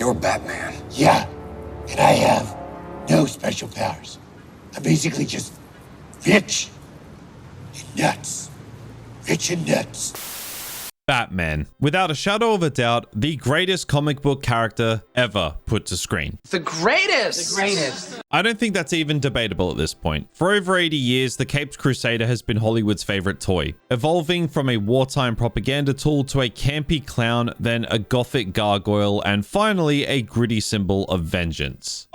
You're Batman. Yeah, and I have no special powers. I'm basically just rich and nuts. Rich and nuts. Batman, without a shadow of a doubt, the greatest comic book character ever put to screen. The greatest! The greatest. I don't think that's even debatable at this point. For over 80 years, the Caped Crusader has been Hollywood's favorite toy, evolving from a wartime propaganda tool to a campy clown, then a gothic gargoyle, and finally a gritty symbol of vengeance.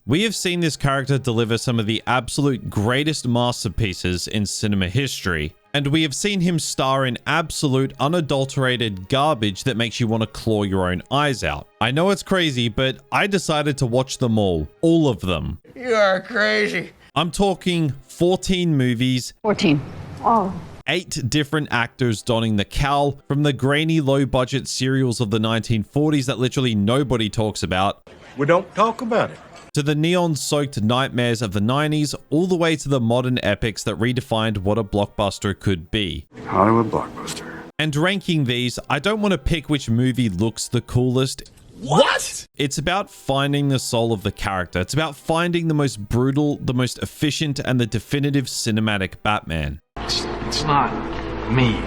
We have seen this character deliver some of the absolute greatest masterpieces in cinema history, and we have seen him star in absolute unadulterated garbage that makes you want to claw your own eyes out. I know it's crazy, but I decided to watch them all of them. You are crazy. I'm talking 14 movies. 14. Oh. 8 different actors donning the cowl, from the grainy low-budget serials of the 1940s that literally nobody talks about. We don't talk about it. To the neon-soaked nightmares of the 90s, all the way to the modern epics that redefined what a blockbuster could be. Hollywood blockbuster. And ranking these, I don't want to pick which movie looks the coolest. What? It's about finding the soul of the character. It's about finding the most brutal, the most efficient, and the definitive cinematic Batman. It's not me.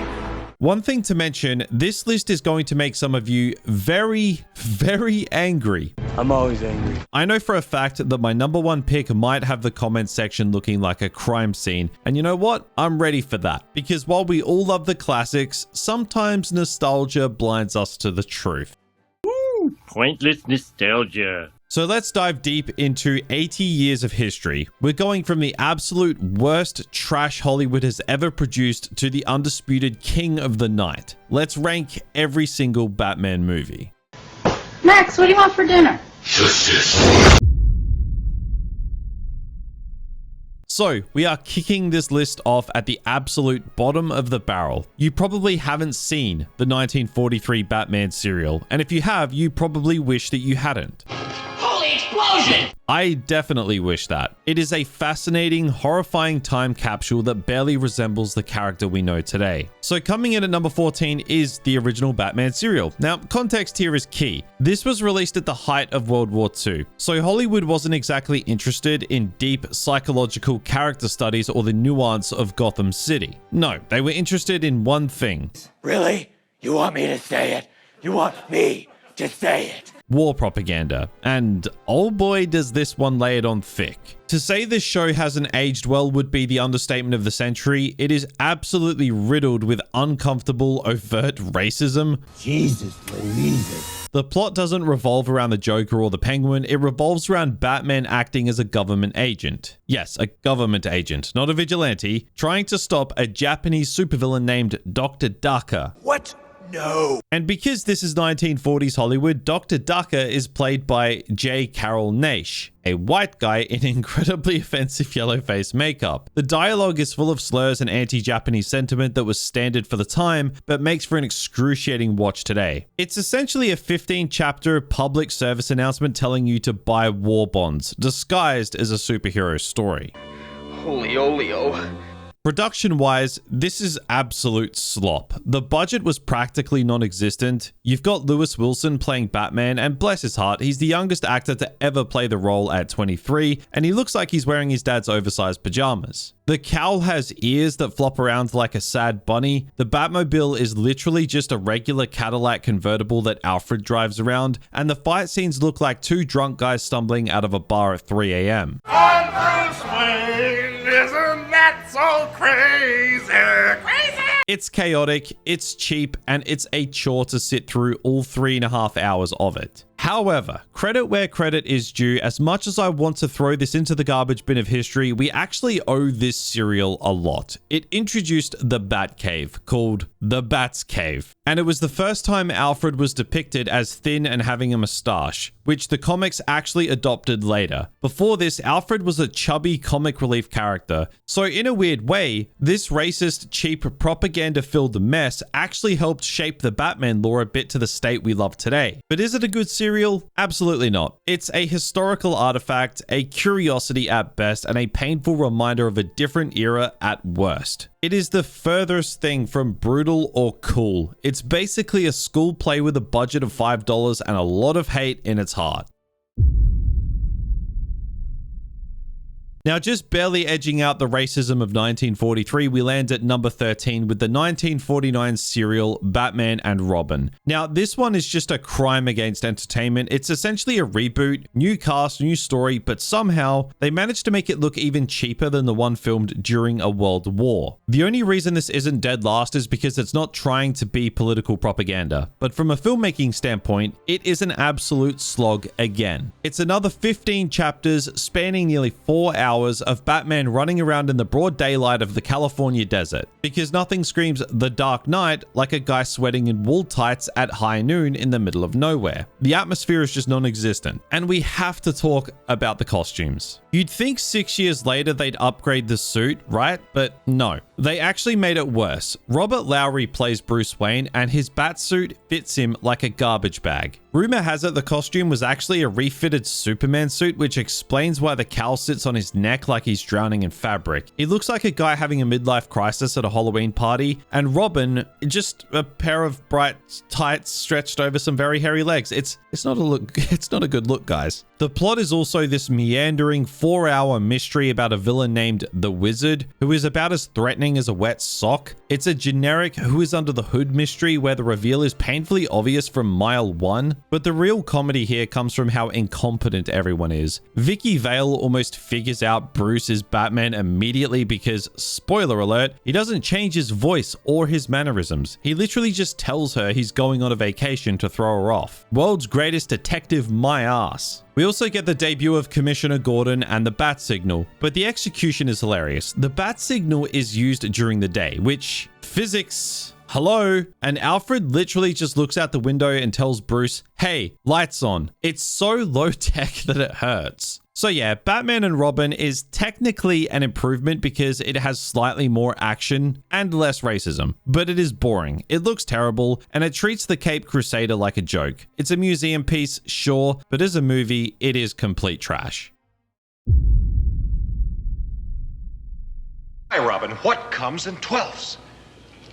One thing to mention, this list is going to make some of you very, very angry. I'm always angry. I know for a fact that my number one pick might have the comment section looking like a crime scene. And you know what? I'm ready for that. Because while we all love the classics, sometimes nostalgia blinds us to the truth. Woo! Pointless nostalgia. So let's dive deep into 80 years of history. We're going from the absolute worst trash Hollywood has ever produced to the undisputed king of the night. Let's rank every single Batman movie. Max, what do you want for dinner? Justice. So, we are kicking this list off at the absolute bottom of the barrel. You probably haven't seen the 1943 Batman serial, and if you have, you probably wish that you hadn't. Holy explosion! I definitely wish that. It is a fascinating, horrifying time capsule that barely resembles the character we know today. So coming in at number 14 is the original Batman serial. Now, context here is key. This was released at the height of World War II, so Hollywood wasn't exactly interested in deep psychological character studies or the nuance of Gotham City. No, they were interested in one thing. Really? You want me to say it? You want me to say it? War propaganda, and oh boy does this one lay it on thick. To say this show hasn't aged well would be the understatement of the century. It is absolutely riddled with uncomfortable, overt racism. Jesus Louise. The plot doesn't revolve around the Joker or the Penguin, it revolves around Batman acting as a government agent. Yes, a government agent, not a vigilante, trying to stop a Japanese supervillain named Dr. Daka. What? No. And because this is 1940s Hollywood, Dr. Daka is played by J. Carroll Naish, a white guy in incredibly offensive yellow face makeup. The dialogue is full of slurs and anti-Japanese sentiment that was standard for the time, but makes for an excruciating watch today. It's essentially a 15-chapter public service announcement telling you to buy war bonds, disguised as a superhero story. Holy oleo. Production-wise, this is absolute slop. The budget was practically non-existent. You've got Lewis Wilson playing Batman, and bless his heart, he's the youngest actor to ever play the role at 23, and he looks like he's wearing his dad's oversized pajamas. The cowl has ears that flop around like a sad bunny. The Batmobile is literally just a regular Cadillac convertible that Alfred drives around, and the fight scenes look like two drunk guys stumbling out of a bar at 3 a.m. Isn't that so crazy? Crazy! It's chaotic, it's cheap, and it's a chore to sit through all 3.5 hours of it. However, credit where credit is due. As much as I want to throw this into the garbage bin of history, we actually owe this serial a lot. It introduced the Batcave, called the Bat's Cave, and it was the first time Alfred was depicted as thin and having a mustache, which the comics actually adopted later. Before this, Alfred was a chubby comic relief character, so in a weird way, this racist, cheap, propaganda-filled mess actually helped shape the Batman lore a bit to the state we love today. But is it a good series? material? Absolutely not. It's a historical artifact, a curiosity at best, and a painful reminder of a different era at worst. It is the furthest thing from brutal or cool. It's basically a school play with a budget of $5 and a lot of hate in its heart. Now, just barely edging out the racism of 1943, we land at number 13 with the 1949 serial Batman and Robin. Now, this one is just a crime against entertainment. It's essentially a reboot, new cast, new story, but somehow they managed to make it look even cheaper than the one filmed during a world war. The only reason this isn't dead last is because it's not trying to be political propaganda, but from a filmmaking standpoint, it is an absolute slog again. It's another 15 chapters spanning nearly 4 hours of Batman running around in the broad daylight of the California desert, because nothing screams The Dark Knight like a guy sweating in wool tights at high noon in the middle of nowhere. The atmosphere is just non-existent, and we have to talk about the costumes. You'd think 6 years later they'd upgrade the suit, right? But no, they actually made it worse. Robert Lowry plays Bruce Wayne, and his Batsuit fits him like a garbage bag. Rumor has it the costume was actually a refitted Superman suit, which explains why the cowl sits on his neck like he's drowning in fabric. He looks like a guy having a midlife crisis at a Halloween party, and Robin, just a pair of bright tights stretched over some very hairy legs. It's not a good look, guys. The plot is also this meandering 4-hour mystery about a villain named the Wizard, who is about as threatening as a wet sock. It's a generic who is under the hood mystery where the reveal is painfully obvious from mile 1, but the real comedy here comes from how incompetent everyone is. Vicky Vale almost figures out Bruce is Batman immediately because, spoiler alert, he doesn't change his voice or his mannerisms. He literally just tells her he's going on a vacation to throw her off. World's greatest detective, my ass. We also get the debut of Commissioner Gordon and the Bat Signal, but the execution is hilarious. The Bat Signal is used during the day, which, physics, hello? And Alfred literally just looks out the window and tells Bruce, hey, lights on. It's so low tech that it hurts. So yeah, Batman and Robin is technically an improvement because it has slightly more action and less racism, but it is boring. It looks terrible, and it treats the Caped Crusader like a joke. It's a museum piece, sure, but as a movie, it is complete trash. Hi, Robin. What comes in 12s?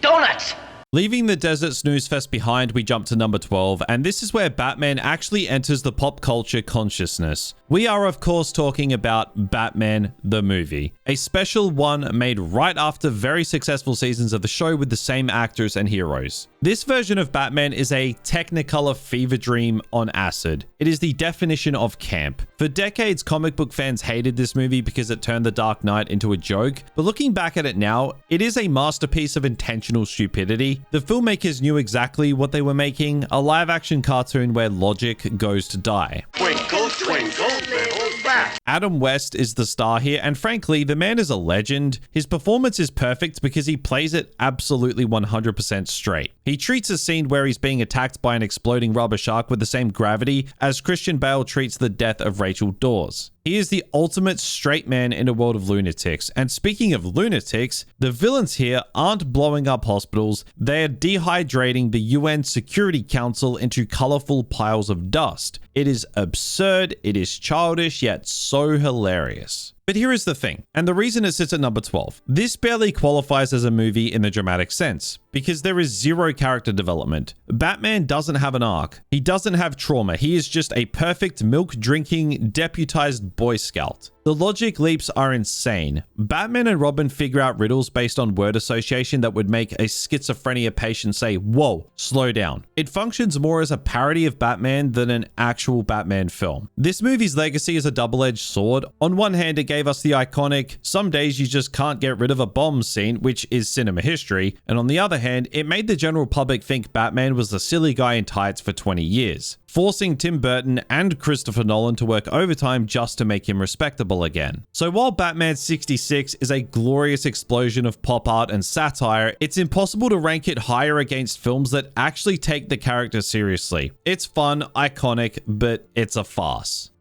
Donuts! Leaving the desert snooze fest behind, we jump to number 12, and this is where Batman actually enters the pop culture consciousness. We are, of course, talking about Batman the movie, a special one made right after very successful seasons of the show with the same actors and heroes. This version of Batman is a Technicolor fever dream on acid. It is the definition of camp. For decades, comic book fans hated this movie because it turned The Dark Knight into a joke, but looking back at it now, it is a masterpiece of intentional stupidity. The filmmakers knew exactly what they were making, a live-action cartoon where logic goes to die. Twinkle, twinkle, little bat. Adam West is the star here, and frankly, the man is a legend. His performance is perfect because he plays it absolutely 100% straight. He treats a scene where he's being attacked by an exploding rubber shark with the same gravity as Christian Bale treats the death of Rachel Dawes. He is the ultimate straight man in a world of lunatics. And speaking of lunatics, the villains here aren't blowing up hospitals, they're dehydrating the UN Security Council into colorful piles of dust. It is absurd, it is childish, yet so hilarious. But here is the thing, and the reason it sits at number 12. This barely qualifies as a movie in the dramatic sense, because there is zero character development. Batman doesn't have an arc. He doesn't have trauma. He is just a perfect milk-drinking, deputized Boy Scout. The logic leaps are insane. Batman and Robin figure out riddles based on word association that would make a schizophrenia patient say, whoa, slow down. It functions more as a parody of Batman than an actual Batman film. This movie's legacy is a double-edged sword. On one hand, it gave us the iconic, some days you just can't get rid of a bomb scene, which is cinema history. And on the other hand, it made the general public think Batman was the silly guy in tights for 20 years. Forcing Tim Burton and Christopher Nolan to work overtime just to make him respectable again. So while Batman 66 is a glorious explosion of pop art and satire, it's impossible to rank it higher against films that actually take the character seriously. It's fun, iconic, but it's a farce.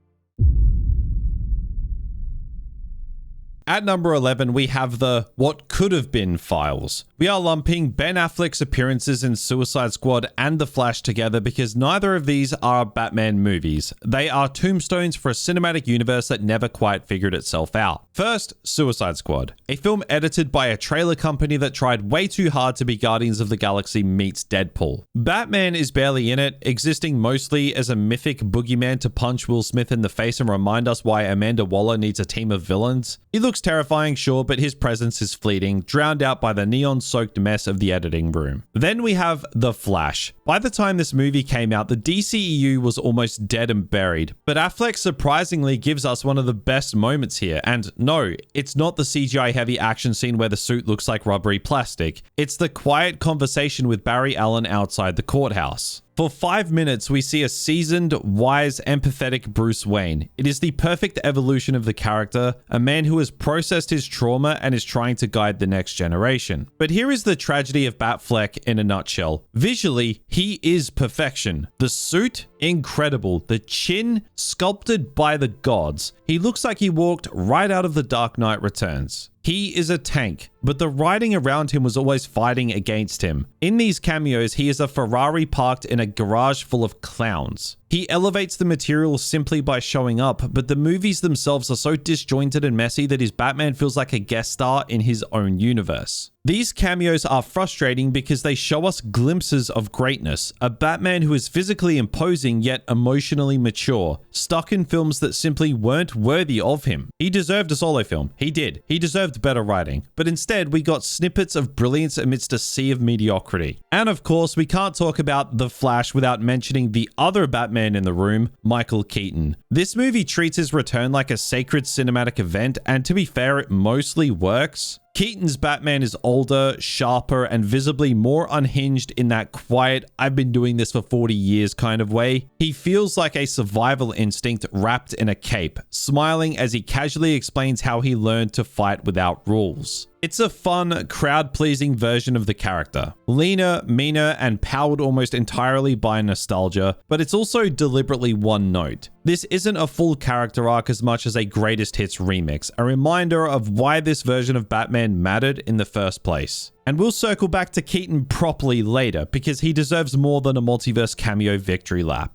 At number 11, we have the What Could Have Been files. We are lumping Ben Affleck's appearances in Suicide Squad and The Flash together because neither of these are Batman movies. They are tombstones for a cinematic universe that never quite figured itself out. First, Suicide Squad, a film edited by a trailer company that tried way too hard to be Guardians of the Galaxy meets Deadpool. Batman is barely in it, existing mostly as a mythic boogeyman to punch Will Smith in the face and remind us why Amanda Waller needs a team of villains. He looks terrifying, sure, but his presence is fleeting, drowned out by the neon-soaked mess of the editing room. Then we have The Flash. By the time this movie came out, the DCEU was almost dead and buried, but Affleck surprisingly gives us one of the best moments here, and no, it's not the CGI-heavy action scene where the suit looks like rubbery plastic. It's the quiet conversation with Barry Allen outside the courthouse. For 5 minutes, we see a seasoned, wise, empathetic Bruce Wayne. It is the perfect evolution of the character, a man who has processed his trauma and is trying to guide the next generation. But here is the tragedy of Batfleck in a nutshell. Visually, he is perfection. The suit, incredible. The chin, sculpted by the gods. He looks like he walked right out of The Dark Knight Returns. He is a tank, but the writing around him was always fighting against him. In these cameos, he is a Ferrari parked in a garage full of clowns. He elevates the material simply by showing up, but the movies themselves are so disjointed and messy that his Batman feels like a guest star in his own universe. These cameos are frustrating because they show us glimpses of greatness, a Batman who is physically imposing yet emotionally mature, stuck in films that simply weren't worthy of him. He deserved a solo film. He did. He deserved better writing. But instead, we got snippets of brilliance amidst a sea of mediocrity. And of course, we can't talk about The Flash without mentioning the other Batman in the room, Michael Keaton. This movie treats his return like a sacred cinematic event, and to be fair, it mostly works. Keaton's Batman is older, sharper, and visibly more unhinged in that quiet, I've been doing this for 40 years kind of way. He feels like a survival instinct wrapped in a cape, smiling as he casually explains how he learned to fight without rules. It's a fun, crowd-pleasing version of the character. Leaner, meaner, and powered almost entirely by nostalgia, but it's also deliberately one note. This isn't a full character arc as much as a greatest hits remix, a reminder of why this version of Batman mattered in the first place. And we'll circle back to Keaton properly later, because he deserves more than a multiverse cameo victory lap.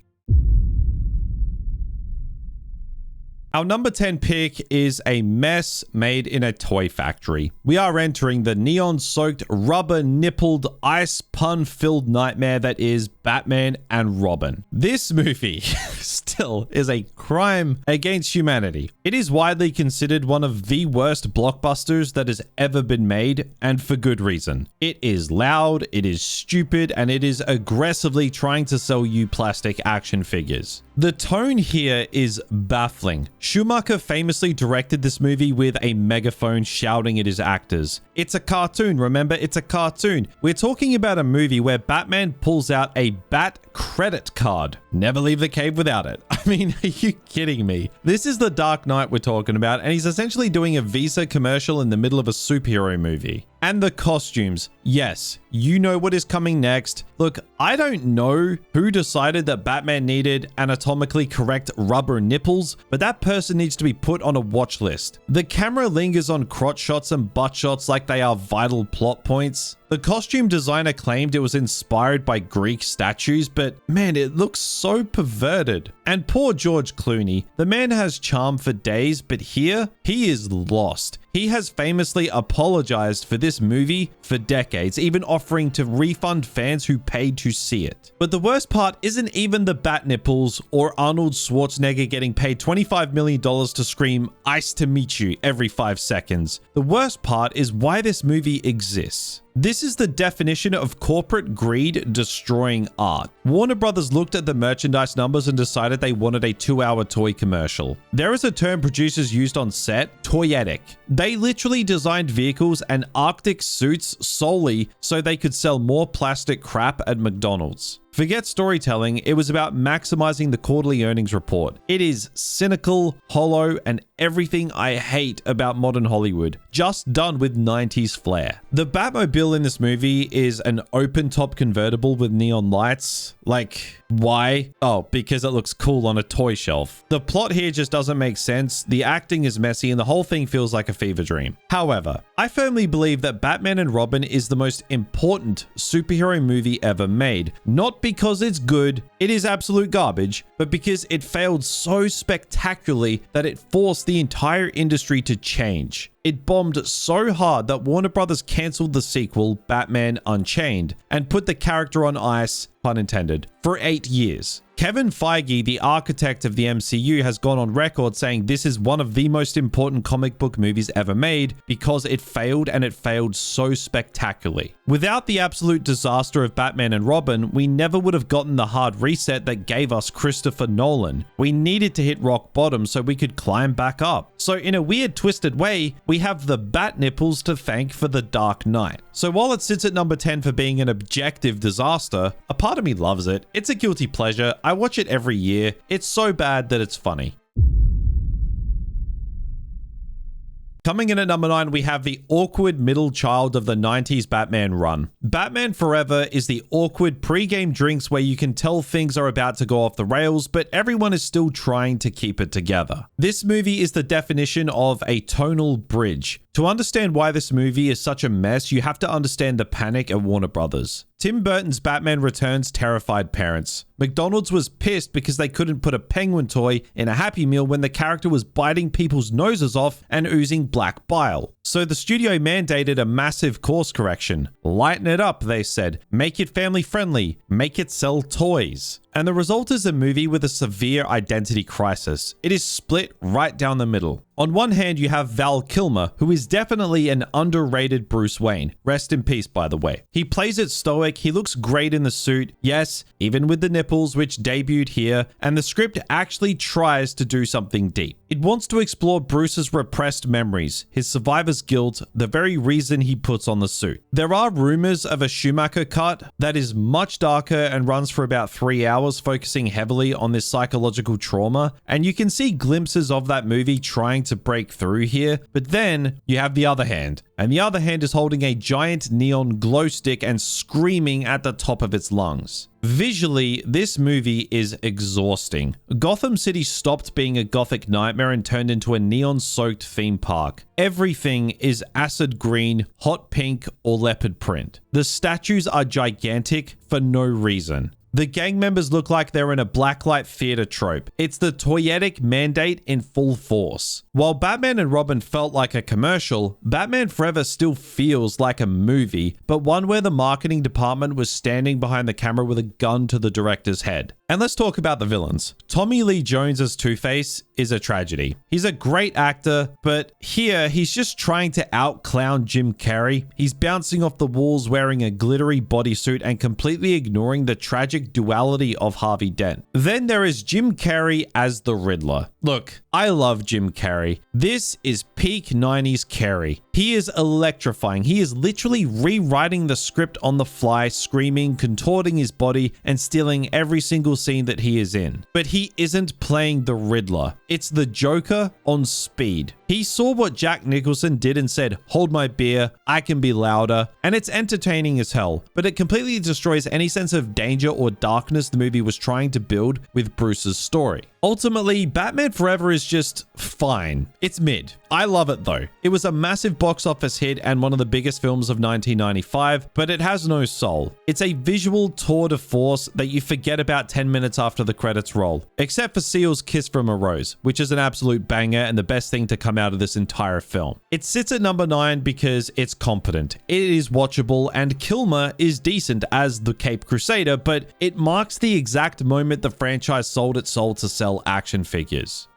Our number 10 pick is a mess made in a toy factory. We are entering the neon-soaked, rubber-nippled, ice pun-filled nightmare that is Batman and Robin. This movie still is a crime against humanity. It is widely considered one of the worst blockbusters that has ever been made, and for good reason. It is loud, it is stupid, and it is aggressively trying to sell you plastic action figures. The tone here is baffling. Schumacher famously directed this movie with a megaphone shouting at his actors. It's a cartoon, remember? It's a cartoon. We're talking about a movie where Batman pulls out a Bat credit card. Never leave the cave without it. I mean, are you kidding me? This is The Dark Knight we're talking about, and he's essentially doing a Visa commercial in the middle of a superhero movie. And the costumes. Yes, you know what is coming next. Look, I don't know who decided that Batman needed anatomically correct rubber nipples, but that person needs to be put on a watch list. The camera lingers on crotch shots and butt shots like they are vital plot points. The costume designer claimed it was inspired by Greek statues, but man, it looks so perverted. And poor George Clooney. The man has charm for days, but here, he is lost. He has famously apologized for this movie for decades, even offering to refund fans who paid to see it. But the worst part isn't even the bat nipples or Arnold Schwarzenegger getting paid $25 million to scream "Ice to meet you" every 5 seconds. The worst part is why this movie exists. This is the definition of corporate greed destroying art. Warner Brothers looked at the merchandise numbers and decided they wanted a 2-hour toy commercial. There is a term producers used on set, toyetic. They literally designed vehicles and Arctic suits solely so they could sell more plastic crap at McDonald's. Forget storytelling, it was about maximizing the quarterly earnings report. It is cynical, hollow, and everything I hate about modern Hollywood, just done with 90s flair. The Batmobile in this movie is an open-top convertible with neon lights. Like, why? Oh, because it looks cool on a toy shelf. The plot here just doesn't make sense, the acting is messy, and the whole thing feels like a fever dream. However, I firmly believe that Batman and Robin is the most important superhero movie ever made. Not because it's good, it is absolute garbage, but because it failed so spectacularly that it forced the entire industry to change. It bombed so hard that Warner Brothers cancelled the sequel, Batman Unchained, and put the character on ice, pun intended, for 8 years. Kevin Feige, the architect of the MCU, has gone on record saying this is one of the most important comic book movies ever made because it failed, and it failed so spectacularly. Without the absolute disaster of Batman and Robin, we never would have gotten the hard reset that gave us Christopher Nolan. We needed to hit rock bottom so we could climb back up. So in a weird twisted way, we have the bat nipples to thank for The Dark Knight. So while it sits at number 10 for being an objective disaster, a part of me loves it. It's a guilty pleasure. I watch it every year. It's so bad that it's funny. Coming in at number 9, we have the awkward middle child of the 90s Batman run. Batman Forever is the awkward pre-game drinks where you can tell things are about to go off the rails, but everyone is still trying to keep it together. This movie is the definition of a tonal bridge. To understand why this movie is such a mess, you have to understand the panic at Warner Brothers. Tim Burton's Batman Returns terrified parents. McDonald's was pissed because they couldn't put a penguin toy in a Happy Meal when the character was biting people's noses off and oozing black bile. So the studio mandated a massive course correction. Lighten it up, they said. Make it family friendly. Make it sell toys. And the result is a movie with a severe identity crisis. It is split right down the middle. On one hand, you have Val Kilmer, who is definitely an underrated Bruce Wayne. Rest in peace, by the way. He plays it stoic, he looks great in the suit, yes, even with the nipples, which debuted here, and the script actually tries to do something deep. It wants to explore Bruce's repressed memories, his survivor's guilt, the very reason he puts on the suit. There are rumors of a Schumacher cut that is much darker and runs for about 3 hours, focusing heavily on this psychological trauma, and you can see glimpses of that movie trying to break through here. But then you have the other hand, and the other hand is holding a giant neon glow stick and screaming at the top of its lungs. Visually, this movie is exhausting. Gotham City stopped being a gothic nightmare and turned into a neon-soaked theme park. Everything is acid green, hot pink, or leopard print. The statues are gigantic for no reason. The gang members look like they're in a blacklight theater trope. It's the toyetic mandate in full force. While Batman and Robin felt like a commercial, Batman Forever still feels like a movie, but one where the marketing department was standing behind the camera with a gun to the director's head. And let's talk about the villains. Tommy Lee Jones as Two-Face is a tragedy. He's a great actor, but here he's just trying to out-clown Jim Carrey. He's bouncing off the walls wearing a glittery bodysuit and completely ignoring the tragic duality of Harvey Dent. Then there is Jim Carrey as the Riddler. Look, I love Jim Carrey. This is peak 90s Carrey. He is electrifying. He is literally rewriting the script on the fly, screaming, contorting his body, and stealing every single scene that he is in. But he isn't playing the Riddler. It's the Joker on speed. He saw what Jack Nicholson did and said, "Hold my beer, I can be louder," and it's entertaining as hell, but it completely destroys any sense of danger or darkness the movie was trying to build with Bruce's story. Ultimately, Batman Forever is just fine. It's mid. I love it though. It was a massive box office hit and one of the biggest films of 1995, but it has no soul. It's a visual tour de force that you forget about 10 minutes after the credits roll, except for Seal's Kiss from a Rose, which is an absolute banger and the best thing to come out of this entire film. It sits at number 9 because it's competent. It is watchable, and Kilmer is decent as the Cape Crusader, but it marks the exact moment the franchise sold its soul to sell action figures.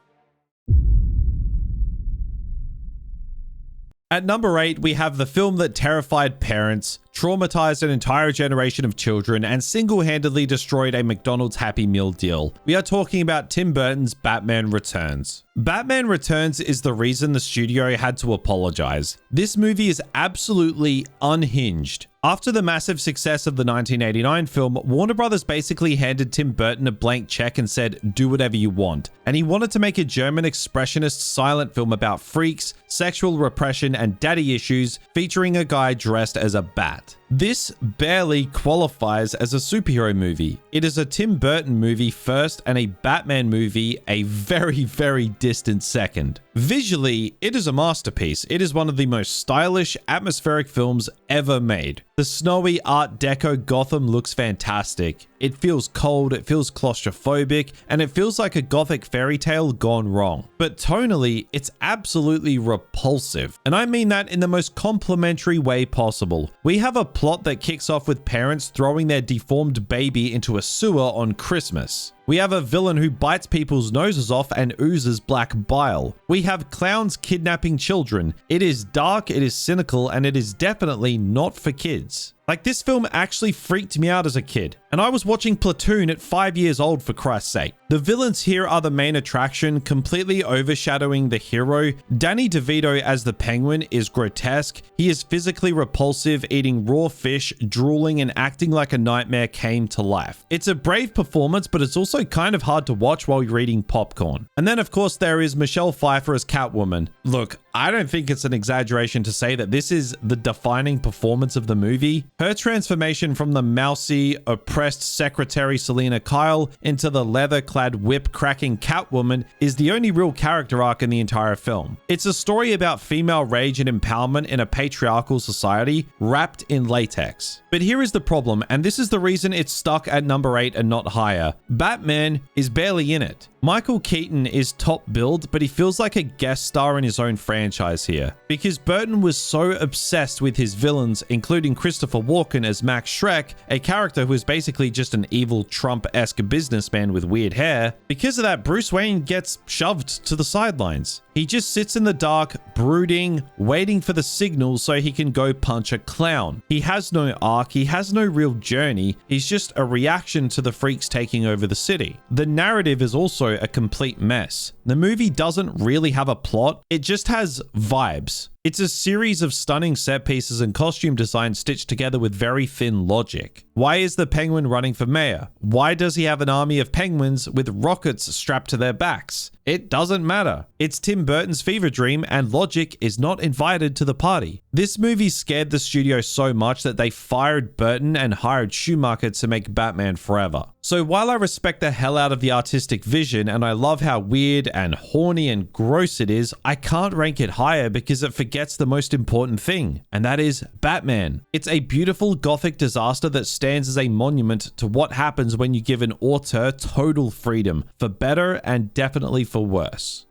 At number 8, we have the film that terrified parents, traumatized an entire generation of children, and single-handedly destroyed a McDonald's Happy Meal deal. We are talking about Tim Burton's Batman Returns. Batman Returns is the reason the studio had to apologize. This movie is absolutely unhinged. After the massive success of the 1989 film, Warner Brothers basically handed Tim Burton a blank check and said, do whatever you want. And he wanted to make a German expressionist silent film about freaks, sexual repression, and daddy issues, featuring a guy dressed as a bat. This barely qualifies as a superhero movie. It is a Tim Burton movie first and a Batman movie a very, very distant second. Visually, it is a masterpiece. It is one of the most stylish, atmospheric films ever made. The snowy Art Deco Gotham looks fantastic. It feels cold, it feels claustrophobic, and it feels like a gothic fairy tale gone wrong. But tonally, it's absolutely repulsive. And I mean that in the most complimentary way possible. We have a plot that kicks off with parents throwing their deformed baby into a sewer on Christmas. We have a villain who bites people's noses off and oozes black bile. We have clowns kidnapping children. It is dark, it is cynical, and it is definitely not for kids. Like, this film actually freaked me out as a kid, and I was watching Platoon at 5 years old, for Christ's sake. The villains here are the main attraction, completely overshadowing the hero. Danny DeVito as the Penguin is grotesque. He is physically repulsive, eating raw fish, drooling, and acting like a nightmare came to life. It's a brave performance, but it's also kind of hard to watch while you're eating popcorn. And then, of course, there is Michelle Pfeiffer as Catwoman. Look, I don't think it's an exaggeration to say that this is the defining performance of the movie. Her transformation from the mousy, oppressed secretary Selena Kyle into the leather-clad, whip-cracking Catwoman is the only real character arc in the entire film. It's a story about female rage and empowerment in a patriarchal society wrapped in latex. But here is the problem, and this is the reason it's stuck at number 8 and not higher. Batman is barely in it. Michael Keaton is top billed, but he feels like a guest star in his own franchise here. Because Burton was so obsessed with his villains, including Christopher Walken as Max Schreck, a character who is basically just an evil Trump-esque businessman with weird hair. Because of that, Bruce Wayne gets shoved to the sidelines. He just sits in the dark, brooding, waiting for the signal so he can go punch a clown. He has no arc, he has no real journey, he's just a reaction to the freaks taking over the city. The narrative is also a complete mess. The movie doesn't really have a plot, it just has vibes. It's a series of stunning set pieces and costume design stitched together with very thin logic. Why is the Penguin running for mayor? Why does he have an army of penguins with rockets strapped to their backs? It doesn't matter. It's Tim Burton's fever dream, and logic is not invited to the party. This movie scared the studio so much that they fired Burton and hired Schumacher to make Batman Forever. So while I respect the hell out of the artistic vision and I love how weird and horny and gross it is, I can't rank it higher because it forgets the most important thing, and that is Batman. It's a beautiful gothic disaster that stands as a monument to what happens when you give an auteur total freedom, for better and definitely for worse.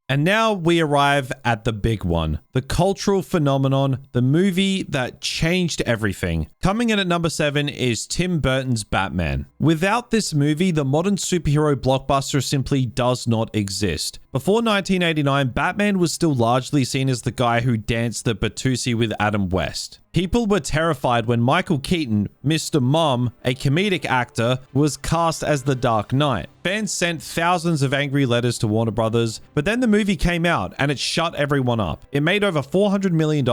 And now we arrive at the big one, the cultural phenomenon, the movie that changed everything. Coming in at number 7 is Tim Burton's Batman. Without this movie, the modern superhero blockbuster simply does not exist. Before 1989, Batman was still largely seen as the guy who danced the Batusi with Adam West. People were terrified when Michael Keaton, Mr. Mom, a comedic actor, was cast as the Dark Knight. Fans sent thousands of angry letters to Warner Brothers, but then the movie came out and it shut everyone up. It made over $400 million,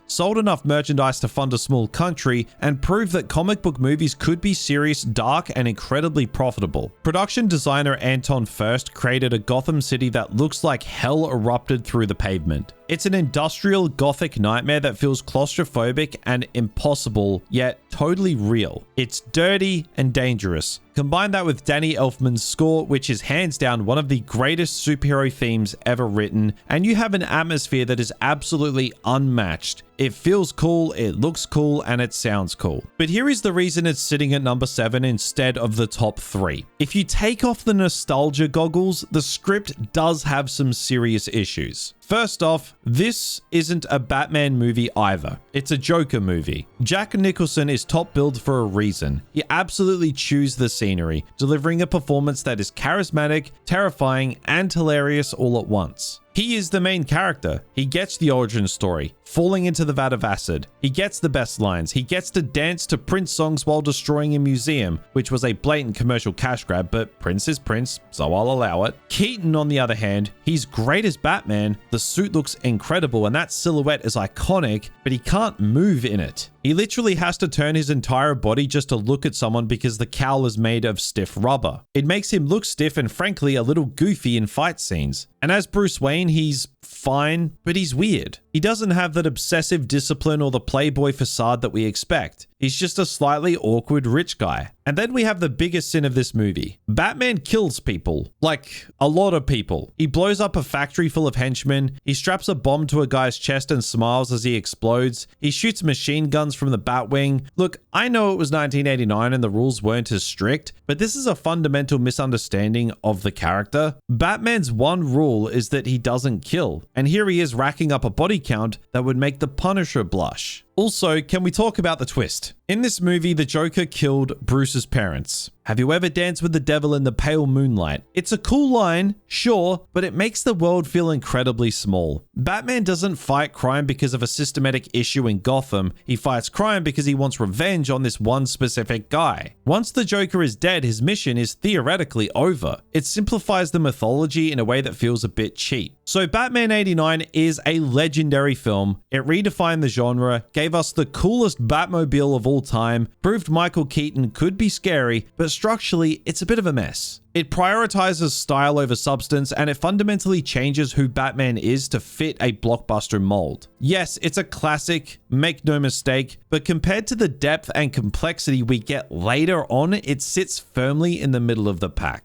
sold enough merchandise to fund a small country, and proved that comic book movies could be serious, dark, and incredibly profitable. Production designer Anton Furst created a Gotham City that looks like hell erupted through the pavement. It's an industrial gothic nightmare that feels claustrophobic and impossible, yet totally real. It's dirty and dangerous. Combine that with Danny Elfman's score, which is hands down one of the greatest superhero themes ever written, and you have an atmosphere that is absolutely unmatched. It feels cool, it looks cool, and it sounds cool. But here is the reason it's sitting at number 7 instead of the top 3. If you take off the nostalgia goggles, the script does have some serious issues. First off, this isn't a Batman movie either. It's a Joker movie. Jack Nicholson is top billed for a reason. He absolutely chews the scenery, delivering a performance that is charismatic, terrifying, and hilarious all at once. He is the main character. He gets the origin story, falling into the vat of acid. He gets the best lines. He gets to dance to Prince songs while destroying a museum, which was a blatant commercial cash grab, but Prince is Prince, so I'll allow it. Keaton, on the other hand, he's great as Batman. The suit looks incredible, and that silhouette is iconic, but he can't move in it. He literally has to turn his entire body just to look at someone because the cowl is made of stiff rubber. It makes him look stiff and frankly a little goofy in fight scenes. And as Bruce Wayne, he's fine, but he's weird. He doesn't have that obsessive discipline or the playboy facade that we expect. He's just a slightly awkward rich guy. And then we have the biggest sin of this movie. Batman kills people. Like, a lot of people. He blows up a factory full of henchmen. He straps a bomb to a guy's chest and smiles as he explodes. He shoots machine guns from the Batwing. Look, I know it was 1989 and the rules weren't as strict, but this is a fundamental misunderstanding of the character. Batman's one rule is that he doesn't kill. And here he is racking up a body count that would make the Punisher blush. Also, can we talk about the twist? In this movie, the Joker killed Bruce's parents. Have you ever danced with the devil in the pale moonlight? It's a cool line, sure, but it makes the world feel incredibly small. Batman doesn't fight crime because of a systematic issue in Gotham. He fights crime because he wants revenge on this one specific guy. Once the Joker is dead, his mission is theoretically over. It simplifies the mythology in a way that feels a bit cheap. So Batman 89 is a legendary film. It redefined the genre, gave us the coolest Batmobile of all time, proved Michael Keaton could be scary, but structurally, it's a bit of a mess. It prioritizes style over substance, and it fundamentally changes who Batman is to fit a blockbuster mold. Yes, it's a classic, make no mistake, but compared to the depth and complexity we get later on, it sits firmly in the middle of the pack.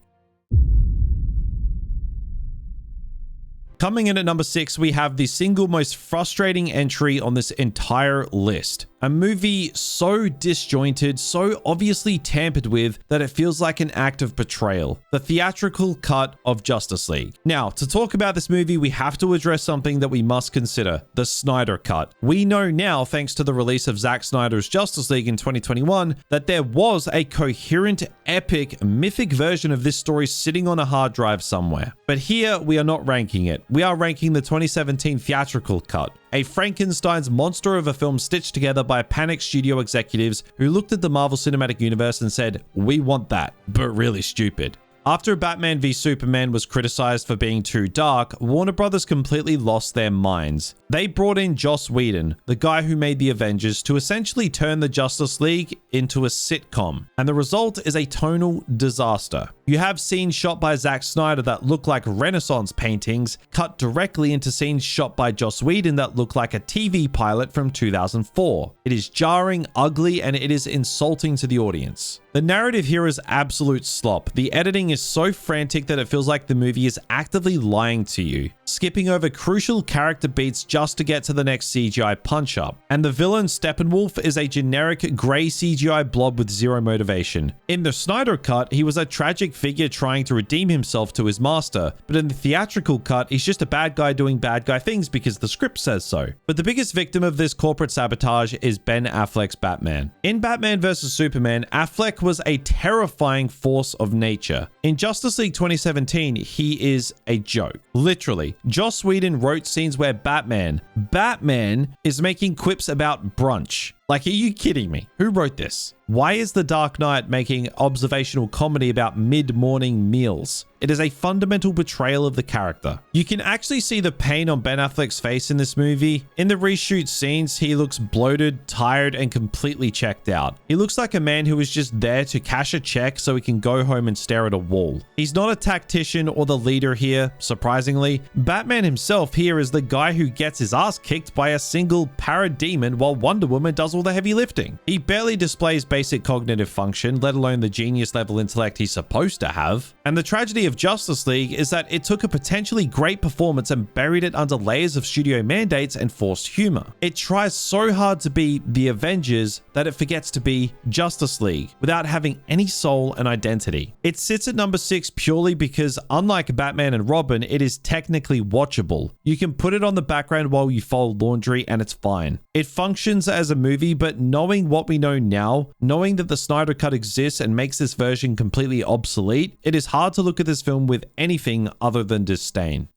Coming in at number 6, we have the single most frustrating entry on this entire list. A movie so disjointed, so obviously tampered with that it feels like an act of betrayal. The theatrical cut of Justice League. Now, to talk about this movie, we have to address something that we must consider: the Snyder Cut. We know now, thanks to the release of Zack Snyder's Justice League in 2021, that there was a coherent, epic, mythic version of this story sitting on a hard drive somewhere. But here, we are not ranking it. We are ranking the 2017 theatrical cut. A Frankenstein's monster of a film stitched together by panicked studio executives who looked at the Marvel Cinematic Universe and said, "We want that, but really stupid." After Batman v Superman was criticized for being too dark, Warner Brothers completely lost their minds. They brought in Joss Whedon, the guy who made the Avengers, to essentially turn the Justice League into a sitcom, and the result is a tonal disaster. You have scenes shot by Zack Snyder that look like Renaissance paintings, cut directly into scenes shot by Joss Whedon that look like a TV pilot from 2004. It is jarring, ugly, and it is insulting to the audience. The narrative here is absolute slop. The editing is so frantic that it feels like the movie is actively lying to you, skipping over crucial character beats just to get to the next CGI punch-up. And the villain, Steppenwolf, is a generic grey CGI blob with zero motivation. In the Snyder Cut, he was a tragic figure trying to redeem himself to his master, but in the theatrical cut, he's just a bad guy doing bad guy things because the script says so. But the biggest victim of this corporate sabotage is Ben Affleck's Batman. In Batman vs Superman, Affleck was a terrifying force of nature. In Justice League 2017, he is a joke. Literally, Joss Whedon wrote scenes where Batman is making quips about brunch. Like, are you kidding me? Who wrote this? Why is The Dark Knight making observational comedy about mid-morning meals? It is a fundamental betrayal of the character. You can actually see the pain on Ben Affleck's face in this movie. In the reshoot scenes, he looks bloated, tired, and completely checked out. He looks like a man who is just there to cash a check so he can go home and stare at a wall. He's not a tactician or the leader here, surprisingly. Batman himself here is the guy who gets his ass kicked by a single parademon while Wonder Woman does all the heavy lifting. He barely displays basic cognitive function, let alone the genius level intellect he's supposed to have. And the tragedy of Justice League is that it took a potentially great performance and buried it under layers of studio mandates and forced humor. It tries so hard to be the Avengers that it forgets to be Justice League without having any soul and identity. It sits at number 6 purely because, unlike Batman and Robin, it is technically watchable. You can put it on the background while you fold laundry and it's fine. It functions as a movie, but knowing what we know now, knowing that the Snyder Cut exists and makes this version completely obsolete, it is hard to look at this film with anything other than disdain.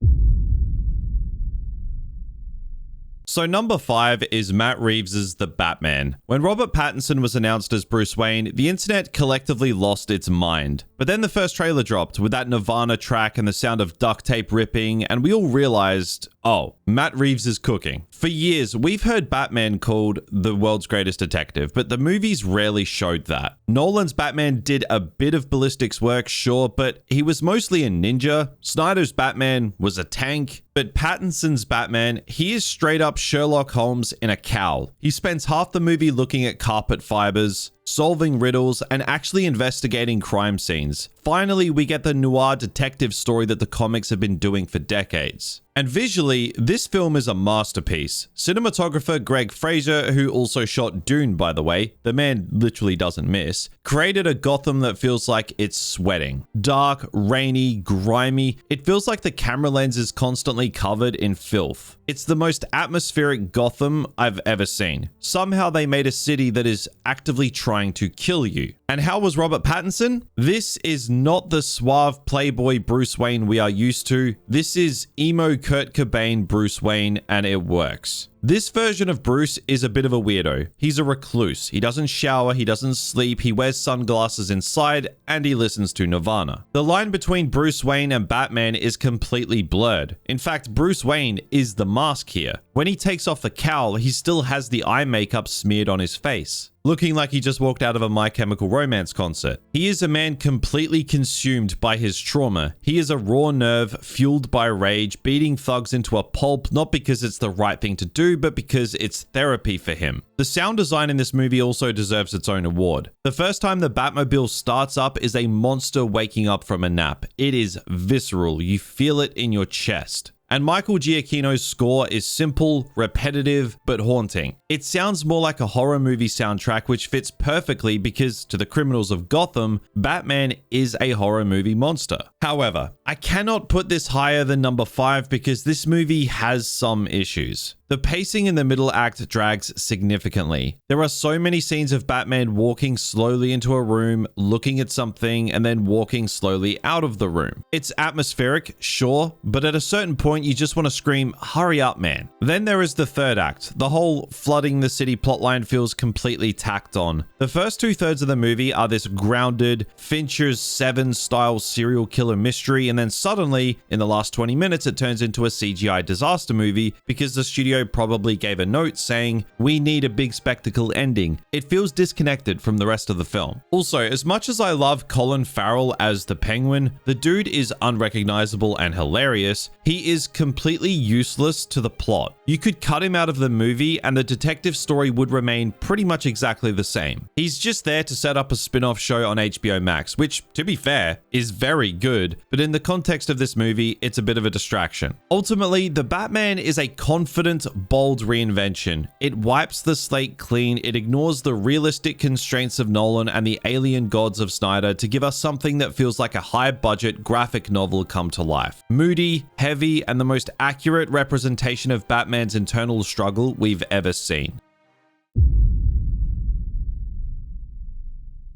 So number 5 is Matt Reeves' The Batman. When Robert Pattinson was announced as Bruce Wayne, the internet collectively lost its mind. But then the first trailer dropped with that Nirvana track and the sound of duct tape ripping, and we all realized, oh, Matt Reeves is cooking. For years, we've heard Batman called the world's greatest detective, but the movies rarely showed that. Nolan's Batman did a bit of ballistics work, sure, but he was mostly a ninja. Snyder's Batman was a tank. But Pattinson's Batman, he is straight up Sherlock Holmes in a cowl. He spends half the movie looking at carpet fibers, solving riddles, and actually investigating crime scenes. Finally, we get the noir detective story that the comics have been doing for decades. And visually, this film is a masterpiece. Cinematographer Greg Fraser, who also shot Dune, by the way, the man literally doesn't miss, created a Gotham that feels like it's sweating. Dark, rainy, grimy. It feels like the camera lens is constantly covered in filth. It's the most atmospheric Gotham I've ever seen. Somehow they made a city that is actively trying to kill you. And how was Robert Pattinson? This is not the suave playboy Bruce Wayne we are used to. This is emo Kurt Cobain Bruce Wayne, and it works. This version of Bruce is a bit of a weirdo. He's a recluse. He doesn't shower, he doesn't sleep, he wears sunglasses inside, and he listens to Nirvana. The line between Bruce Wayne and Batman is completely blurred. In fact, Bruce Wayne is the mask here. When he takes off the cowl, he still has the eye makeup smeared on his face, looking like he just walked out of a My Chemical Romance concert. He is a man completely consumed by his trauma. He is a raw nerve fueled by rage, beating thugs into a pulp, not because it's the right thing to do, but because it's therapy for him. The sound design in this movie also deserves its own award. The first time the Batmobile starts up is a monster waking up from a nap. It is visceral. You feel it in your chest. And Michael Giacchino's score is simple, repetitive, but haunting. It sounds more like a horror movie soundtrack, which fits perfectly because, to the criminals of Gotham, Batman is a horror movie monster. However, I cannot put this higher than number 5 because this movie has some issues. The pacing in the middle act drags significantly. There are so many scenes of Batman walking slowly into a room, looking at something, and then walking slowly out of the room. It's atmospheric, sure, but at a certain point you just want to scream, hurry up, man. Then there is the third act. The whole flooding the city plotline feels completely tacked on. The first 2/3 of the movie are this grounded Fincher's Seven style serial killer mystery, and then suddenly, in the last 20 minutes, it turns into a CGI disaster movie because the studio probably gave a note saying, we need a big spectacle ending. It feels disconnected from the rest of the film. Also, as much as I love Colin Farrell as the Penguin, the dude is unrecognizable and hilarious. He is completely useless to the plot. You could cut him out of the movie and the detective story would remain pretty much exactly the same. He's just there to set up a spin-off show on HBO Max, which, to be fair, is very good, but in the context of this movie, it's a bit of a distraction. Ultimately, the Batman is a confident, bold reinvention. It wipes the slate clean, it ignores the realistic constraints of Nolan and the alien gods of Snyder to give us something that feels like a high-budget graphic novel come to life. Moody, heavy, and the most accurate representation of Batman's internal struggle we've ever seen.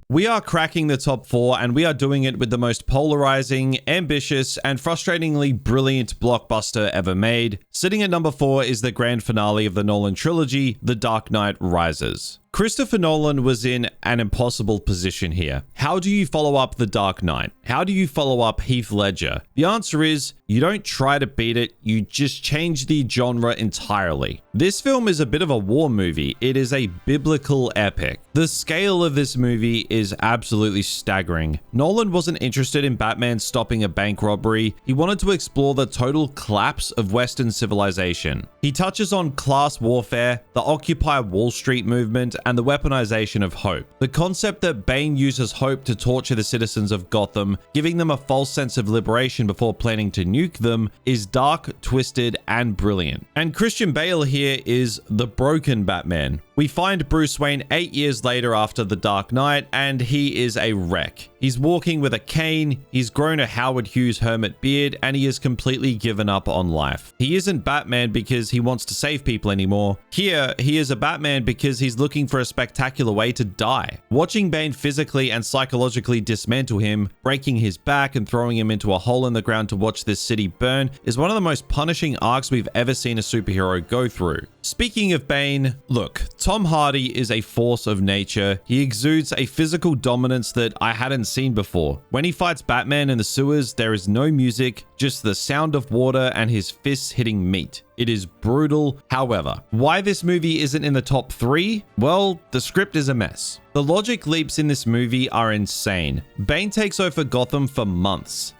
We are cracking the top 4, and we are doing it with the most polarizing, ambitious, and frustratingly brilliant blockbuster ever made. Sitting at number 4 is the grand finale of the Nolan trilogy, The Dark Knight Rises. Christopher Nolan was in an impossible position here. How do you follow up The Dark Knight? How do you follow up Heath Ledger? The answer is, you don't try to beat it, you just change the genre entirely. This film is a bit of a war movie. It is a biblical epic. The scale of this movie is absolutely staggering. Nolan wasn't interested in Batman stopping a bank robbery. He wanted to explore the total collapse of Western civilization. He touches on class warfare, the Occupy Wall Street movement, and the weaponization of hope. The concept that Bane uses hope to torture the citizens of Gotham, giving them a false sense of liberation before planning to nuke them, is dark, twisted, and brilliant. And Christian Bale here is the broken Batman. We find Bruce Wayne 8 years later after The Dark Knight, and he is a wreck. He's walking with a cane, he's grown a Howard Hughes hermit beard, and he has completely given up on life. He isn't Batman because he wants to save people anymore. Here, he is a Batman because he's looking for a spectacular way to die. Watching Bane physically and psychologically dismantle him, breaking his back and throwing him into a hole in the ground to watch this city burn is one of the most punishing arcs we've ever seen a superhero go through. Speaking of Bane, look, Tom Hardy is a force of nature. He exudes a physical dominance that I hadn't seen before. When he fights Batman in the sewers, there is no music, just the sound of water and his fists hitting meat. It is brutal. However, why this movie isn't in the top 3? Well, the script is a mess. The logic leaps in this movie are insane. Bane takes over Gotham for months,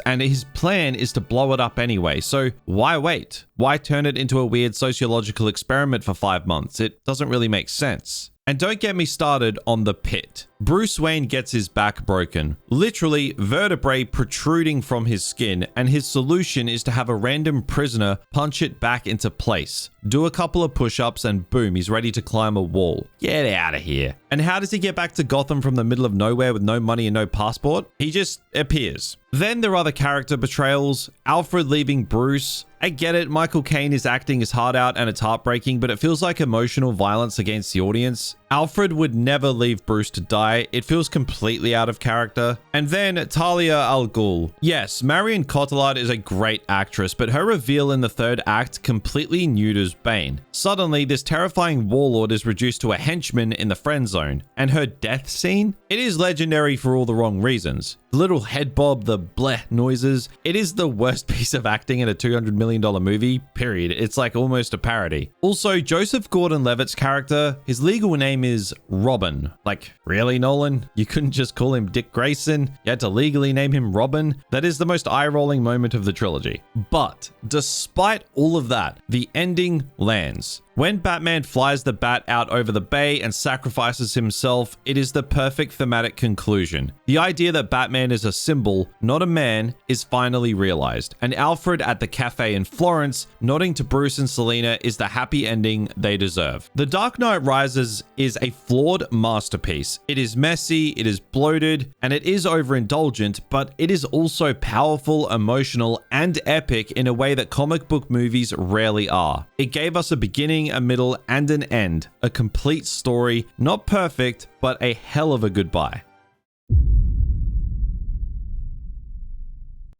and his plan is to blow it up anyway, so why wait? Why turn it into a weird sociological experiment for 5 months? It doesn't really make sense. And don't get me started on the pit. Bruce Wayne gets his back broken, literally vertebrae protruding from his skin, and his solution is to have a random prisoner punch it back into place. Do a couple of push-ups and boom, he's ready to climb a wall. Get out of here. And how does he get back to Gotham from the middle of nowhere with no money and no passport? He just appears. Then there are the character betrayals, Alfred leaving Bruce. I get it, Michael Caine is acting his heart out and it's heartbreaking, but it feels like emotional violence against the audience. Alfred would never leave Bruce to die. It feels completely out of character. And then Talia al Ghul. Yes, Marion Cotillard is a great actress, but her reveal in the third act completely neuters Bane. Suddenly, this terrifying warlord is reduced to a henchman in the friend zone. And her death scene? It is legendary for all the wrong reasons. The little head bob, the bleh noises. It is the worst piece of acting in a $200 million movie, period. It's like almost a parody. Also, Joseph Gordon-Levitt's character, his legal name is Robin. Like, really, Nolan? You couldn't just call him Dick Grayson? You had to legally name him Robin? That is the most eye-rolling moment of the trilogy. But despite all of that, the ending lands. When Batman flies the bat out over the bay and sacrifices himself, it is the perfect thematic conclusion. The idea that Batman is a symbol, not a man, is finally realized. And Alfred at the cafe in Florence, nodding to Bruce and Selina, is the happy ending they deserve. The Dark Knight Rises is a flawed masterpiece. It is messy, it is bloated, and it is overindulgent, but it is also powerful, emotional, and epic in a way that comic book movies rarely are. It gave us a beginning, a middle, and an end. A complete story, not perfect, but a hell of a goodbye.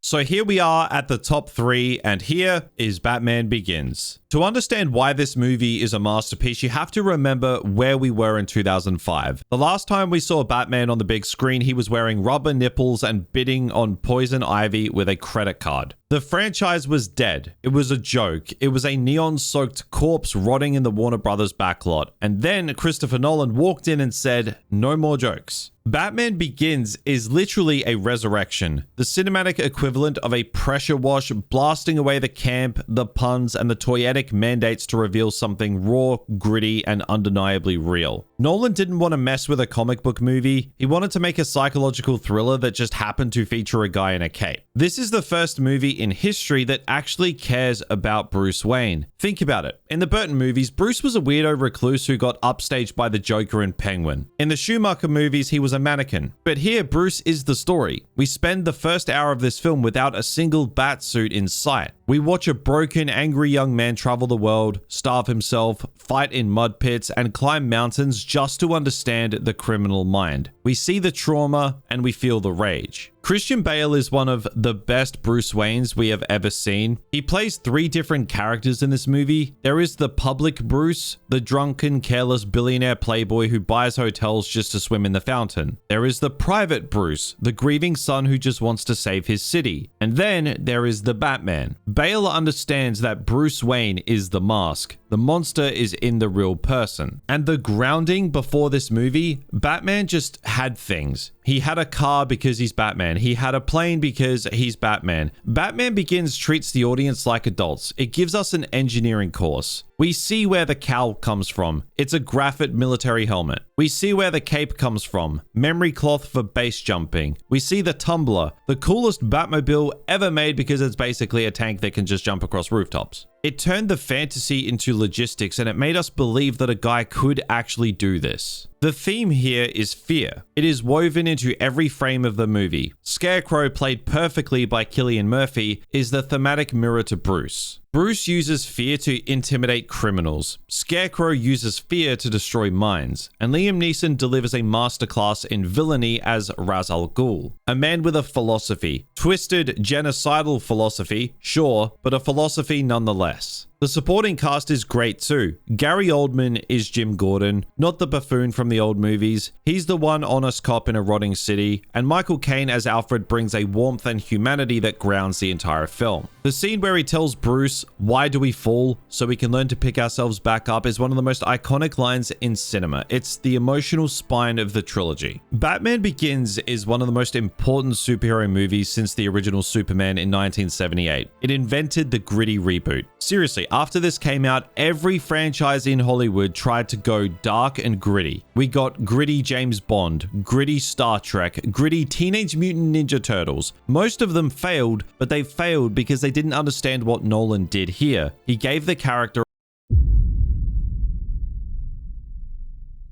So here we are at the top 3, and here is Batman Begins. To understand why this movie is a masterpiece, you have to remember where we were in 2005. The last time we saw Batman on the big screen, he was wearing rubber nipples and bidding on poison ivy with a credit card. The franchise was dead. It was a joke. It was a neon-soaked corpse rotting in the Warner Brothers backlot. And then Christopher Nolan walked in and said, "No more jokes." Batman Begins is literally a resurrection, the cinematic equivalent of a pressure wash blasting away the camp, the puns, and the toyetic mandates to reveal something raw, gritty, and undeniably real. Nolan didn't want to mess with a comic book movie. He wanted to make a psychological thriller that just happened to feature a guy in a cape. This is the first movie in history that actually cares about Bruce Wayne. Think about it. In the Burton movies, Bruce was a weirdo recluse who got upstaged by the Joker and Penguin. In the Schumacher movies, he was a mannequin. But here, Bruce is the story. We spend the first hour of this film without a single bat suit in sight. We watch a broken, angry young man travel the world, starve himself, fight in mud pits, and climb mountains just to understand the criminal mind. We see the trauma and we feel the rage. Christian Bale is one of the best Bruce Waynes we have ever seen. He plays 3 different characters in this movie. There is the public Bruce, the drunken, careless billionaire playboy who buys hotels just to swim in the fountain. There is the private Bruce, the grieving son who just wants to save his city. And then there is the Batman. Bale understands that Bruce Wayne is the mask. The monster is in the real person. And the grounding before this movie, Batman just had things. He had a car because he's Batman. He had a plane because he's Batman. Batman Begins treats the audience like adults. It gives us an engineering course. We see where the cowl comes from. It's a graphite military helmet. We see where the cape comes from. Memory cloth for base jumping. We see the tumbler, the coolest Batmobile ever made because it's basically a tank that can just jump across rooftops. It turned the fantasy into logistics, and it made us believe that a guy could actually do this. The theme here is fear. It is woven into every frame of the movie. Scarecrow, played perfectly by Cillian Murphy, is the thematic mirror to Bruce. Bruce uses fear to intimidate criminals. Scarecrow uses fear to destroy minds. And Liam Neeson delivers a masterclass in villainy as Ra's al Ghul, a man with a philosophy. Twisted, genocidal philosophy, sure, but a philosophy nonetheless. The supporting cast is great too. Gary Oldman is Jim Gordon, not the buffoon from the old movies. He's the one honest cop in a rotting city, and Michael Caine as Alfred brings a warmth and humanity that grounds the entire film. The scene where he tells Bruce, "Why do we fall? So we can learn to pick ourselves back up," is one of the most iconic lines in cinema. It's the emotional spine of the trilogy. Batman Begins is one of the most important superhero movies since the original Superman in 1978. It invented the gritty reboot. Seriously, after this came out, every franchise in Hollywood tried to go dark and gritty. We got gritty James Bond, gritty Star Trek, gritty Teenage Mutant Ninja Turtles. Most of them failed, but they failed because they didn't understand what Nolan did here. He gave the character.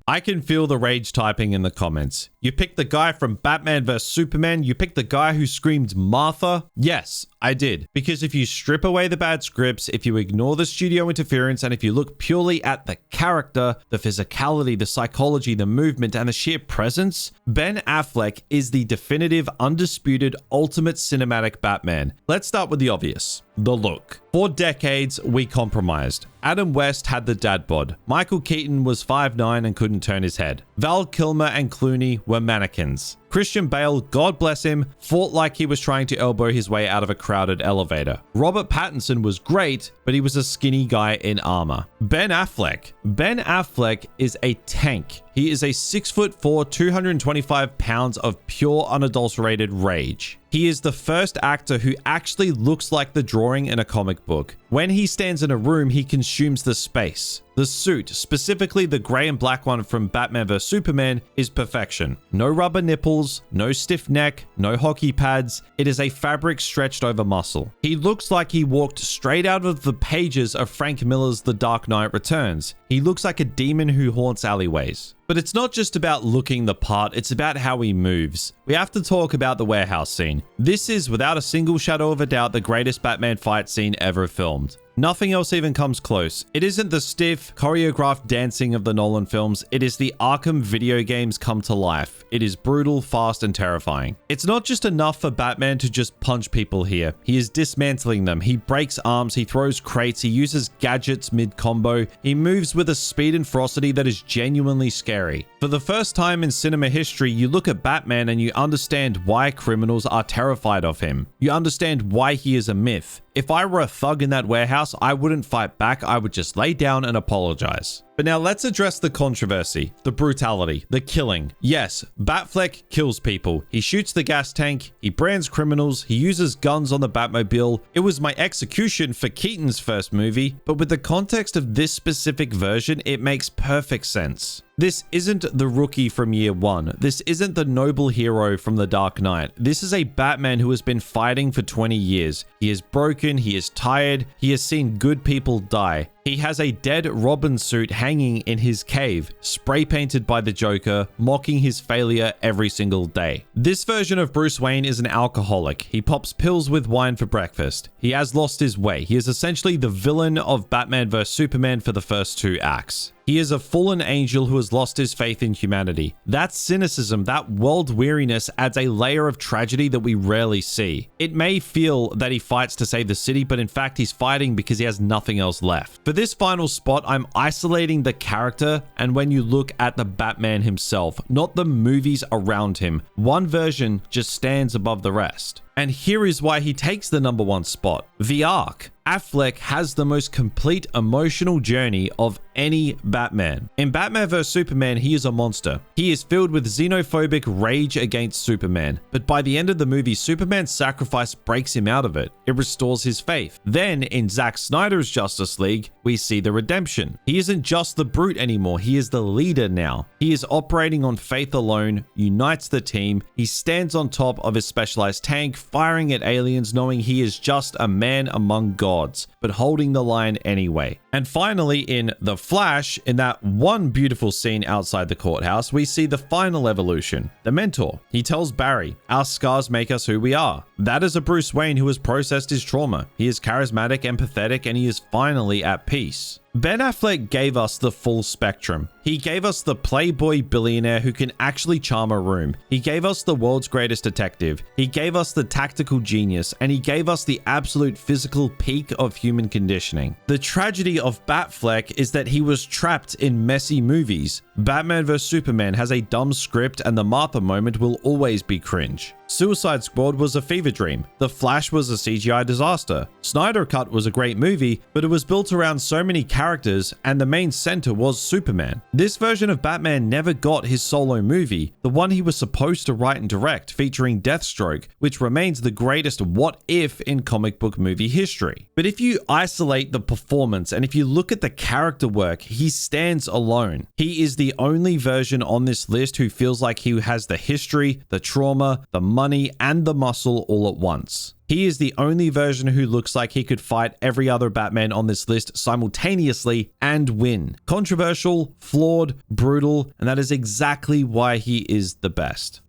I can feel the rage typing in the comments. You picked the guy from Batman vs Superman? You picked the guy who screamed Martha? Yes, I did. Because if you strip away the bad scripts, if you ignore the studio interference, and if you look purely at the character, the physicality, the psychology, the movement, and the sheer presence, Ben Affleck is the definitive, undisputed, ultimate cinematic Batman. Let's start with the obvious. The look. For decades, we compromised. Adam West had the dad bod. Michael Keaton was 5'9" and couldn't turn his head. Val Kilmer and Clooney were mannequins. Christian Bale, God bless him, fought like he was trying to elbow his way out of a crowded elevator. Robert Pattinson was great, but he was a skinny guy in armor. Ben Affleck. Ben Affleck is a tank. He is a 6'4", 225 pounds of pure unadulterated rage. He is the first actor who actually looks like the drawing in a comic book. When he stands in a room, he consumes the space. The suit, specifically the gray and black one from Batman vs Superman, is perfection. No rubber nipples, no stiff neck, no hockey pads. It is a fabric stretched over muscle. He looks like he walked straight out of the pages of Frank Miller's The Dark Knight Returns. He looks like a demon who haunts alleyways. But it's not just about looking the part, it's about how he moves. We have to talk about the warehouse scene. This is, without a single shadow of a doubt, the greatest Batman fight scene ever filmed. Nothing else even comes close. It isn't the stiff, choreographed dancing of the Nolan films. It is the Arkham video games come to life. It is brutal, fast, and terrifying. It's not just enough for Batman to just punch people here. He is dismantling them. He breaks arms, he throws crates, he uses gadgets mid-combo. He moves with a speed and ferocity that is genuinely scary. For the first time in cinema history, you look at Batman and you understand why criminals are terrified of him. You understand why he is a myth. If I were a thug in that warehouse, I wouldn't fight back. I would just lay down and apologize. But now let's address the controversy, the brutality, the killing. Yes, Batfleck kills people. He shoots the gas tank, he brands criminals, he uses guns on the Batmobile. It was my execution for Keaton's first movie, but with the context of this specific version, it makes perfect sense. This isn't the rookie from year one. This isn't the noble hero from The Dark Knight. This is a Batman who has been fighting for 20 years. He is broken, he is tired, he has seen good people die. He has a dead Robin suit hanging in his cave, spray painted by the Joker, mocking his failure every single day. This version of Bruce Wayne is an alcoholic. He pops pills with wine for breakfast. He has lost his way. He is essentially the villain of Batman vs Superman for the first two acts. He is a fallen angel who has lost his faith in humanity. That cynicism, that world weariness adds a layer of tragedy that we rarely see. It may feel that he fights to save the city, but in fact he's fighting because he has nothing else left. For this final spot, I'm isolating the character, and when you look at the Batman himself, not the movies around him, one version just stands above the rest. And here is why he takes the #1 spot. The arc. Affleck has the most complete emotional journey of any Batman. In Batman vs Superman, he is a monster. He is filled with xenophobic rage against Superman. But by the end of the movie, Superman's sacrifice breaks him out of it. It restores his faith. Then, in Zack Snyder's Justice League, we see the redemption. He isn't just the brute anymore. He is the leader now. He is operating on faith alone, unites the team. He stands on top of his specialized tank, firing at aliens, knowing he is just a man among gods, but holding the line anyway. And finally, in The Flash, in that one beautiful scene outside the courthouse, we see the final evolution. The mentor. He tells Barry, "Our scars make us who we are." That is a Bruce Wayne who has processed his trauma. He is charismatic, empathetic, and he is finally at peace. Ben Affleck gave us the full spectrum. He gave us the playboy billionaire who can actually charm a room. He gave us the world's greatest detective. He gave us the tactical genius, and he gave us the absolute physical peak of human conditioning. The tragedy of Batfleck is that he was trapped in messy movies. Batman vs Superman has a dumb script, and the Martha moment will always be cringe. Suicide Squad was a fever dream. The Flash was a CGI disaster. Snyder Cut was a great movie, but it was built around so many characters, and the main center was Superman. This version of Batman never got his solo movie, the one he was supposed to write and direct, featuring Deathstroke, which remains the greatest what if in comic book movie history. But if you isolate the performance and if you look at the character work, he stands alone. He is the only version on this list who feels like he has the history, the trauma, the money, and the muscle all at once. He is the only version who looks like he could fight every other Batman on this list simultaneously and win. Controversial, flawed, brutal, and that is exactly why he is the best.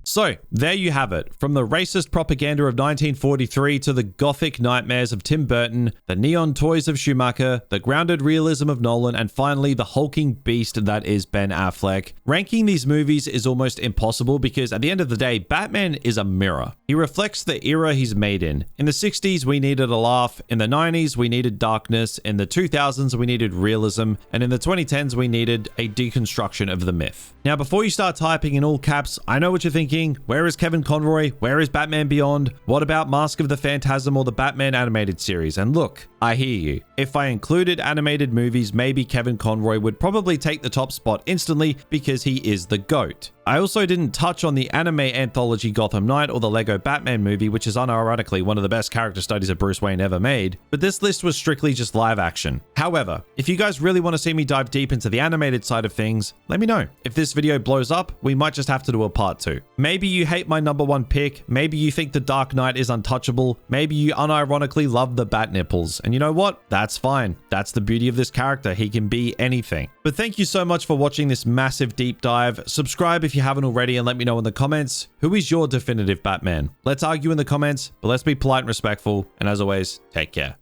So, there you have it. From the racist propaganda of 1943 to the gothic nightmares of Tim Burton, the neon toys of Schumacher, the grounded realism of Nolan, and finally the hulking beast that is Ben Affleck. Ranking these movies is almost impossible because at the end of the day, Batman is a mirror. He reflects the era he's made in. In the 60s, we needed a laugh. In the 90s, we needed darkness. In the 2000s, we needed realism. And in the 2010s, we needed a deconstruction of the myth. Now, before you start typing in all caps, I know what you're thinking. Where is Kevin Conroy? Where is Batman Beyond? What about Mask of the Phantasm or the Batman animated series? And look, I hear you. If I included animated movies, maybe Kevin Conroy would probably take the top spot instantly because he is the GOAT. I also didn't touch on the anime anthology Gotham Knight or the Lego Batman movie, which is unironically one of the best character studies of Bruce Wayne ever made, but this list was strictly just live action. However, if you guys really want to see me dive deep into the animated side of things, let me know. If this video blows up, we might just have to do a part 2. Maybe you hate my number 1 pick, maybe you think the Dark Knight is untouchable, maybe you unironically love the bat nipples, and you know what? That's fine. That's the beauty of this character. He can be anything. But thank you so much for watching this massive deep dive. Subscribe if you haven't already and let me know in the comments, who is your definitive Batman? Let's argue in the comments, but let's be polite and respectful. And as always, take care.